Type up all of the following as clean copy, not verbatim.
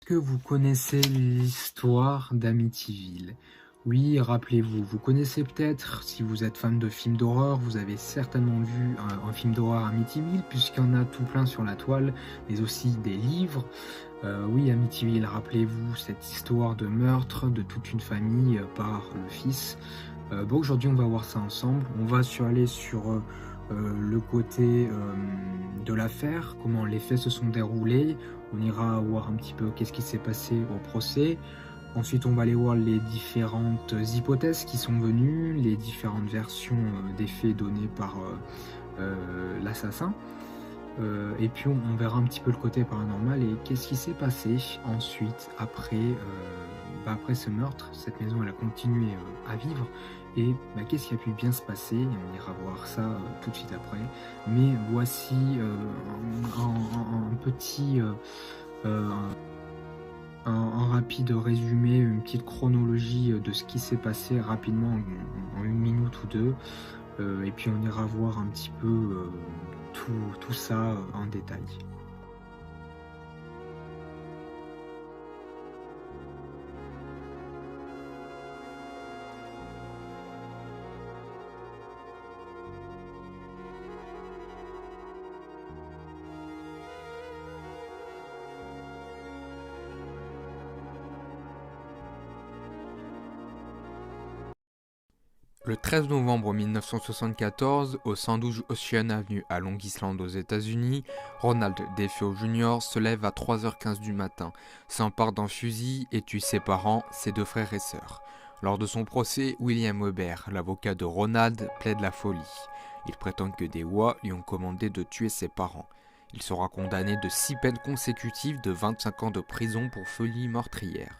Est-ce que vous connaissez l'histoire d'Amityville? Oui, rappelez-vous, vous connaissez peut-être, si vous êtes fan de films d'horreur, vous avez certainement vu un film d'horreur Amityville, puisqu'il y en a tout plein sur la toile, mais aussi des livres. Oui, Amityville, rappelez-vous cette histoire de meurtre de toute une famille par le fils. Bon, aujourd'hui, on va voir ça ensemble. On va aller sur le côté de l'affaire, comment les faits se sont déroulés. On ira voir un petit peu qu'est-ce qui s'est passé au procès. Ensuite, on va aller voir les différentes hypothèses qui sont venues, les différentes versions des faits donnés par l'assassin. Et puis on verra un petit peu le côté paranormal et qu'est-ce qui s'est passé ensuite après ce meurtre. Cette maison elle a continué à vivre et qu'est-ce qui a pu bien se passer, et on ira voir ça tout de suite après. Mais voici un petit un rapide résumé, une petite chronologie de ce qui s'est passé rapidement en une minute ou deux. Et puis on ira voir un petit peu tout ça en détail. Le 13 novembre 1974, au 112 Ocean Avenue à Long Island aux États-Unis, Ronald DeFeo Jr. se lève à 3h15 du matin, s'empare d'un fusil et tue ses parents, ses deux frères et sœurs. Lors de son procès, William Weber, l'avocat de Ronald, plaide la folie. Il prétend que des Wa lui ont commandé de tuer ses parents. Il sera condamné de 6 peines consécutives de 25 ans de prison pour folie meurtrière.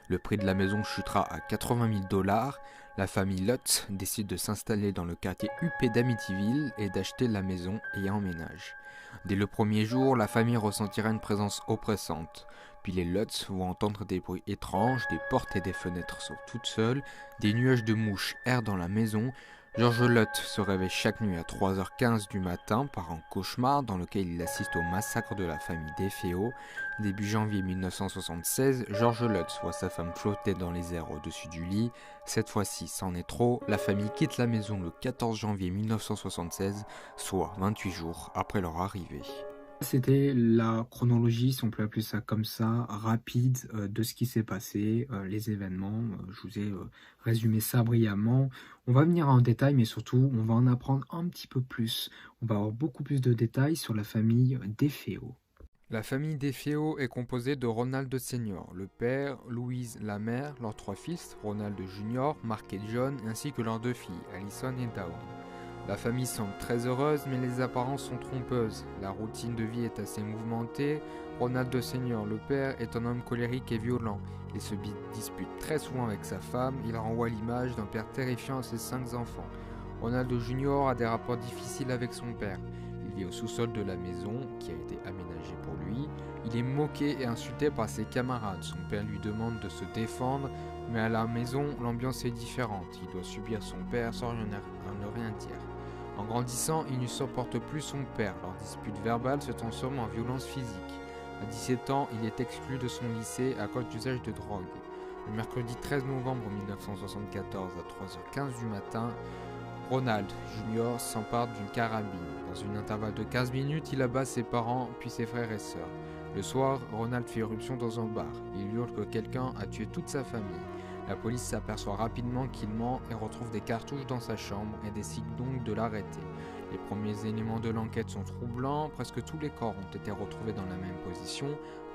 Le prix de la maison chutera à 80 000 $. La famille Lutz décide de s'installer dans le quartier huppé d'Amityville et d'acheter la maison et y emménage. Dès le premier jour, la famille ressentira une présence oppressante. Puis les Lutz vont entendre des bruits étranges, des portes et des fenêtres s'ouvrent toutes seules, des nuages de mouches errent dans la maison. George Lutz se réveille chaque nuit à 3h15 du matin par un cauchemar dans lequel il assiste au massacre de la famille DeFeo. Début janvier 1976, George Lutz voit sa femme flotter dans les airs au-dessus du lit. Cette fois-ci, c'en est trop, la famille quitte la maison le 14 janvier 1976, soit 28 jours après leur arrivée. C'était la chronologie, si on peut appeler ça comme ça, rapide de ce qui s'est passé, les événements. Je vous ai résumé ça brillamment. On va venir en détail, mais surtout, on va en apprendre un petit peu plus. On va avoir beaucoup plus de détails sur la famille DeFeo. La famille DeFeo est composée de Ronald Sr., le père, Louise la mère, leurs 3 fils, Ronald Jr., Mark et John, ainsi que leurs 2 filles, Allison et Dawn. La famille semble très heureuse, mais les apparences sont trompeuses. La routine de vie est assez mouvementée. Ronald Sr., le père, est un homme colérique et violent. Il se dispute très souvent avec sa femme. Il renvoie l'image d'un père terrifiant à ses 5 enfants. Ronald Jr. a des rapports difficiles avec son père. Il vit au sous-sol de la maison, qui a été aménagée pour lui. Il est moqué et insulté par ses camarades. Son père lui demande de se défendre, mais à la maison, l'ambiance est différente. Il doit subir son père sans ne rien dire. En grandissant, il ne supporte plus son père. Leur dispute verbale se transforme en violence physique. À 17 ans, il est exclu de son lycée à cause d'usage de drogue. Le mercredi 13 novembre 1974 à 3h15 du matin, Ronald Jr. s'empare d'une carabine. Dans une intervalle de 15 minutes, il abat ses parents puis ses frères et sœurs. Le soir, Ronald fait irruption dans un bar. Il hurle que quelqu'un a tué toute sa famille. La police s'aperçoit rapidement qu'il ment et retrouve des cartouches dans sa chambre et décide donc de l'arrêter. Les premiers éléments de l'enquête sont troublants, presque tous les corps ont été retrouvés dans la même position,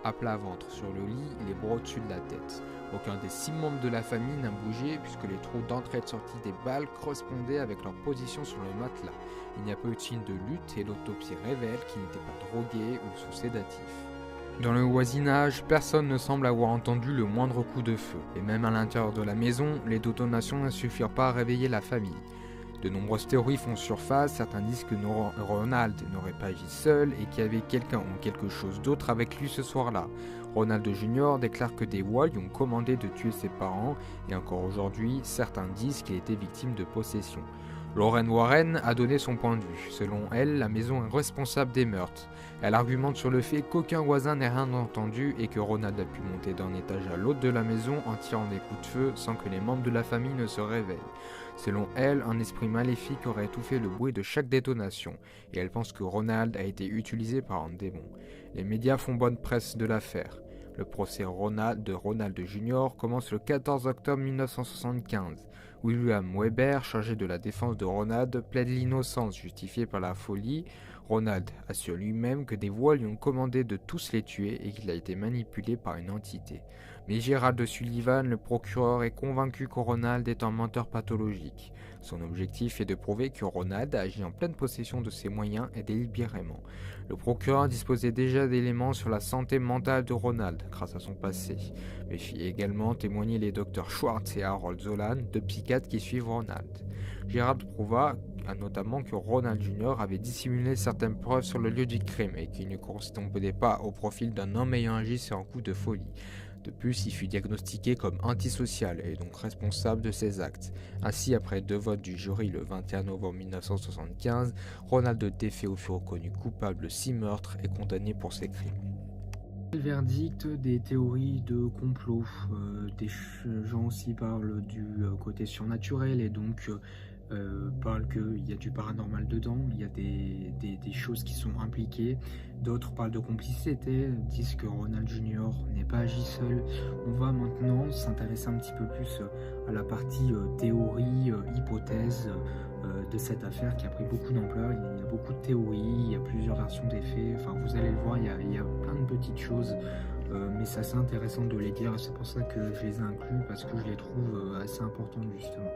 à plat ventre sur le lit, les bras au-dessus de la tête. Aucun des 6 membres de la famille n'a bougé puisque les trous d'entrée et de sortie des balles correspondaient avec leur position sur le matelas. Il n'y a pas eu de signe de lutte et l'autopsie révèle qu'il n'était pas drogué ou sous sédatif. Dans le voisinage, personne ne semble avoir entendu le moindre coup de feu, et même à l'intérieur de la maison, les détonations ne suffirent pas à réveiller la famille. De nombreuses théories font surface, certains disent que Ronald n'aurait pas agi seul et qu'il y avait quelqu'un ou quelque chose d'autre avec lui ce soir-là. Ronald Jr. déclare que des Wa lui ont commandé de tuer ses parents, et encore aujourd'hui, certains disent qu'il était victime de possession. Lorraine Warren a donné son point de vue. Selon elle, la maison est responsable des meurtres. Elle argumente sur le fait qu'aucun voisin n'ait rien entendu et que Ronald a pu monter d'un étage à l'autre de la maison en tirant des coups de feu sans que les membres de la famille ne se réveillent. Selon elle, un esprit maléfique aurait étouffé le bruit de chaque détonation, et elle pense que Ronald a été utilisé par un démon. Les médias font bonne presse de l'affaire. Le procès de Ronald Jr. commence le 14 octobre 1975. William Weber, chargé de la défense de Ronald, plaide l'innocence justifiée par la folie. Ronald assure lui-même que des voix lui ont commandé de tous les tuer et qu'il a été manipulé par une entité. Mais Gerald Sullivan, le procureur, est convaincu que Ronald est un menteur pathologique. Son objectif est de prouver que Ronald a agi en pleine possession de ses moyens et délibérément. Le procureur disposait déjà d'éléments sur la santé mentale de Ronald grâce à son passé, mais fit également témoigner les docteurs Schwartz et Harold Zolan, deux psychiatres qui suivent Ronald. Gerald prouva notamment que Ronald Jr. avait dissimulé certaines preuves sur le lieu du crime et qu'il ne correspondait pas au profil d'un homme ayant agi sur un coup de folie. De plus, il fut diagnostiqué comme antisocial et donc responsable de ses actes. Ainsi, après 2 votes du jury le 21 novembre 1975, Ronald DeFeo fut reconnu coupable de 6 meurtres et condamné pour ses crimes. Le verdict des théories de complot. Des gens aussi parlent du côté surnaturel et donc parlent qu'il y a du paranormal dedans, il y a des choses qui sont impliquées. D'autres parlent de complicité, disent que Ronald Jr. n'est pas agi seul. On va maintenant s'intéresser un petit peu plus à la partie théorie, hypothèse de cette affaire qui a pris beaucoup d'ampleur. Il y a beaucoup de théories, il y a plusieurs versions des faits, enfin vous allez le voir, il y a plein de petites choses, mais c'est assez intéressant de les dire, c'est pour ça que je les ai inclus, parce que je les trouve assez importantes justement.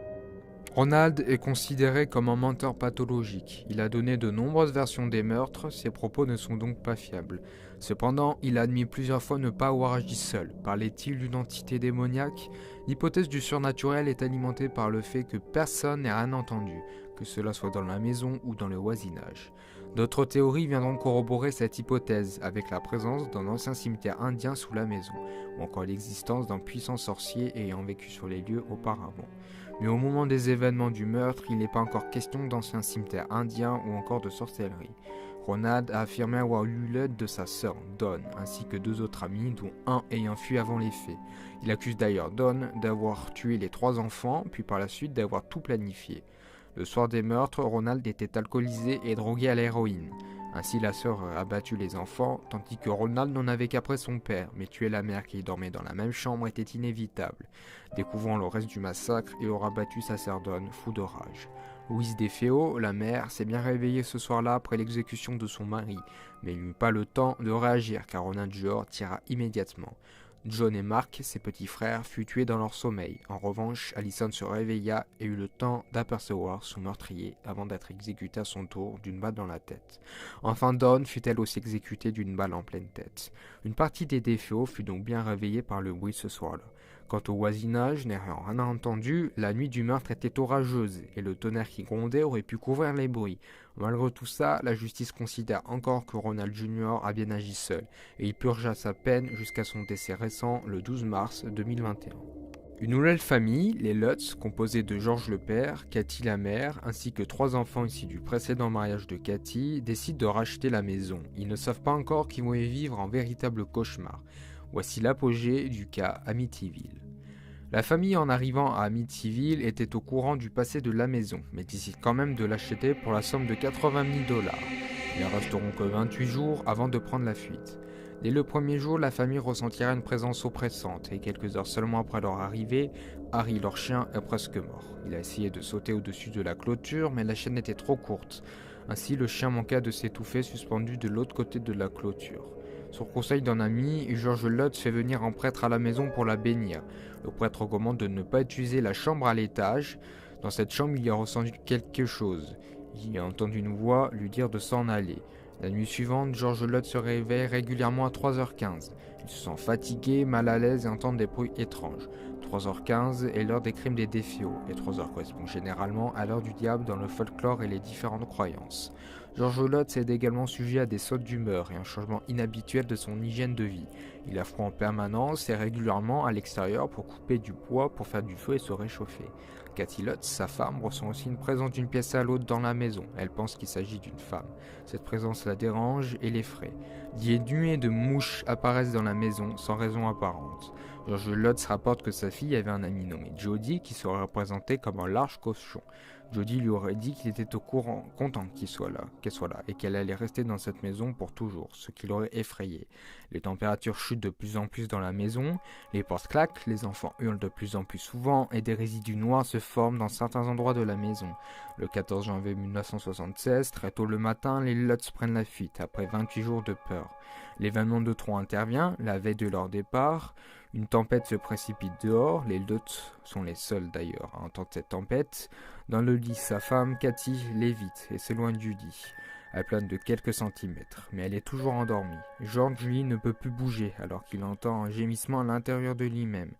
Ronald est considéré comme un menteur pathologique. Il a donné de nombreuses versions des meurtres, ses propos ne sont donc pas fiables. Cependant, il a admis plusieurs fois ne pas avoir agi seul. Parlait-il d'une entité démoniaque ? L'hypothèse du surnaturel est alimentée par le fait que personne n'ait rien entendu, que cela soit dans la maison ou dans le voisinage. D'autres théories viendront corroborer cette hypothèse, avec la présence d'un ancien cimetière indien sous la maison, ou encore l'existence d'un puissant sorcier ayant vécu sur les lieux auparavant. Mais au moment des événements du meurtre, il n'est pas encore question d'ancien cimetière indien ou encore de sorcellerie. Ronald a affirmé avoir eu l'aide de sa sœur, Dawn, ainsi que 2 autres amis, dont un ayant fui avant les faits. Il accuse d'ailleurs Dawn d'avoir tué les 3 enfants, puis par la suite d'avoir tout planifié. Le soir des meurtres, Ronald était alcoolisé et drogué à l'héroïne. Ainsi, la sœur a battu les enfants, tandis que Ronald n'en avait qu'après son père, mais tuer la mère qui dormait dans la même chambre était inévitable. Découvrant le reste du massacre, il aura battu sa sœur Dawn, fou de rage. Louise DeFeo, la mère, s'est bien réveillée ce soir-là après l'exécution de son mari, mais il n'eut pas le temps de réagir car Ronald Jr. tira immédiatement. John et Mark, ses petits frères, furent tués dans leur sommeil. En revanche, Allison se réveilla et eut le temps d'apercevoir son meurtrier avant d'être exécutée à son tour d'une balle dans la tête. Enfin, Dawn fut elle aussi exécutée d'une balle en pleine tête. Une partie des DeFeo fut donc bien réveillée par le bruit ce soir-là. Quant au voisinage, n'ayant rien entendu, la nuit du meurtre était orageuse et le tonnerre qui grondait aurait pu couvrir les bruits. Malgré tout ça, la justice considère encore que Ronald Jr. a bien agi seul et il purgea sa peine jusqu'à son décès récent le 12 mars 2021. Une nouvelle famille, les Lutz, composée de George le père, Cathy la mère, ainsi que 3 enfants issus du précédent mariage de Cathy, décident de racheter la maison. Ils ne savent pas encore qu'ils vont y vivre un véritable cauchemar. Voici l'apogée du cas Amityville. La famille en arrivant à Amityville était au courant du passé de la maison, mais décide quand même de l'acheter pour la somme de 80 000 $. Ils ne resteront que 28 jours avant de prendre la fuite. Dès le premier jour, la famille ressentira une présence oppressante, et quelques heures seulement après leur arrivée, Harry, leur chien, est presque mort. Il a essayé de sauter au-dessus de la clôture, mais la chaîne était trop courte. Ainsi, le chien manqua de s'étouffer suspendu de l'autre côté de la clôture. Sur conseil d'un ami, George Lutz fait venir un prêtre à la maison pour la bénir. Le prêtre recommande de ne pas utiliser la chambre à l'étage. Dans cette chambre, il y a ressenti quelque chose. Il a entendu une voix lui dire de s'en aller. La nuit suivante, George Lutz se réveille régulièrement à 3h15. Il se sent fatigué, mal à l'aise et entend des bruits étranges. 3h15 est l'heure des crimes des DeFeo, et 3h correspond généralement à l'heure du diable dans le folklore et les différentes croyances. George Lutz est également sujet à des sautes d'humeur et un changement inhabituel de son hygiène de vie. Il a froid en permanence et régulièrement à l'extérieur pour couper du bois, pour faire du feu et se réchauffer. Cathy Lutz, sa femme, ressent aussi une présence d'une pièce à l'autre dans la maison. Elle pense qu'il s'agit d'une femme. Cette présence la dérange et l'effraie. Des nuées de mouches apparaissent dans la maison sans raison apparente. George Lutz rapporte que sa fille avait un ami nommé Jody qui serait représenté comme un large cochon. Jody lui aurait dit qu'il était content qu'elle soit là, et qu'elle allait rester dans cette maison pour toujours, ce qui l'aurait effrayé. Les températures chutent de plus en plus dans la maison, les portes claquent, les enfants hurlent de plus en plus souvent, et des résidus noirs se forment dans certains endroits de la maison. Le 14 janvier 1976, très tôt le matin, les Lutz prennent la fuite, après 28 jours de peur. L'événement de trop intervient, la veille de leur départ. Une tempête se précipite dehors, les Lutz sont les seuls d'ailleurs à entendre cette tempête. Dans le lit, sa femme, Cathy, l'évite et s'éloigne du lit. Elle plane de quelques centimètres, mais elle est toujours endormie. George, lui, ne peut plus bouger alors qu'il entend un gémissement à l'intérieur de lui-même.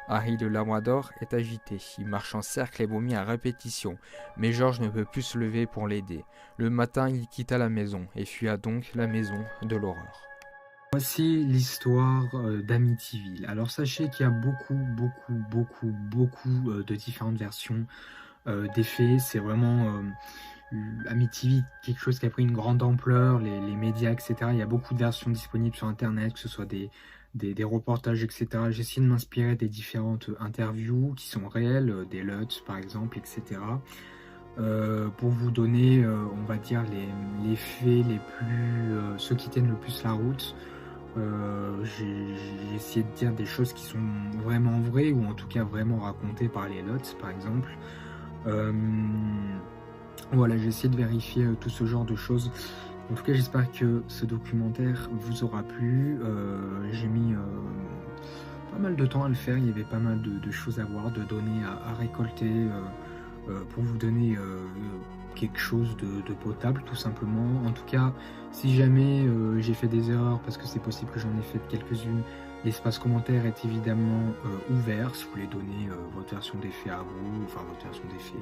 Harry le Labrador est agité, il marche en cercle et vomit à répétition, mais George ne peut plus se lever pour l'aider. Le matin, il quitta la maison et fuit donc la maison de l'horreur. Voici l'histoire d'Amityville. Alors sachez qu'il y a beaucoup de différentes versions des faits. C'est vraiment Amityville, quelque chose qui a pris une grande ampleur, les médias, etc. Il y a beaucoup de versions disponibles sur Internet, que ce soit des reportages, etc. J'ai essayé de m'inspirer des différentes interviews qui sont réelles, des Lutz par exemple, etc. Pour vous donner, on va dire, les faits les plus, ceux qui tiennent le plus la route. J'ai essayé de dire des choses qui sont vraiment vraies, ou en tout cas vraiment racontées par les Lutz par exemple. Voilà, j'ai essayé de vérifier tout ce genre de choses. En tout cas, j'espère que ce documentaire vous aura plu. J'ai mis pas mal de temps à le faire, il y avait pas mal de choses à voir, de données à récolter pour vous donner quelque chose de potable tout simplement. En tout cas, si jamais j'ai fait des erreurs, parce que c'est possible que j'en ai fait quelques-unes, l'espace commentaire est évidemment ouvert. Si vous voulez donner votre version des faits à vous, enfin votre version des faits,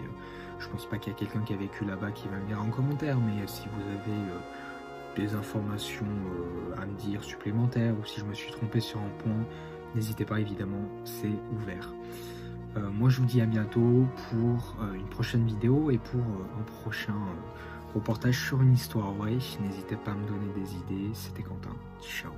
je pense pas qu'il y a quelqu'un qui a vécu là-bas qui va me dire en commentaire, mais si vous avez des informations à me dire supplémentaires, ou si je me suis trompé sur un point, n'hésitez pas, évidemment, c'est ouvert. Moi je vous dis à bientôt pour une prochaine vidéo et pour un prochain reportage sur une histoire vraie. N'hésitez pas à me donner des idées. C'était Quentin. Ciao.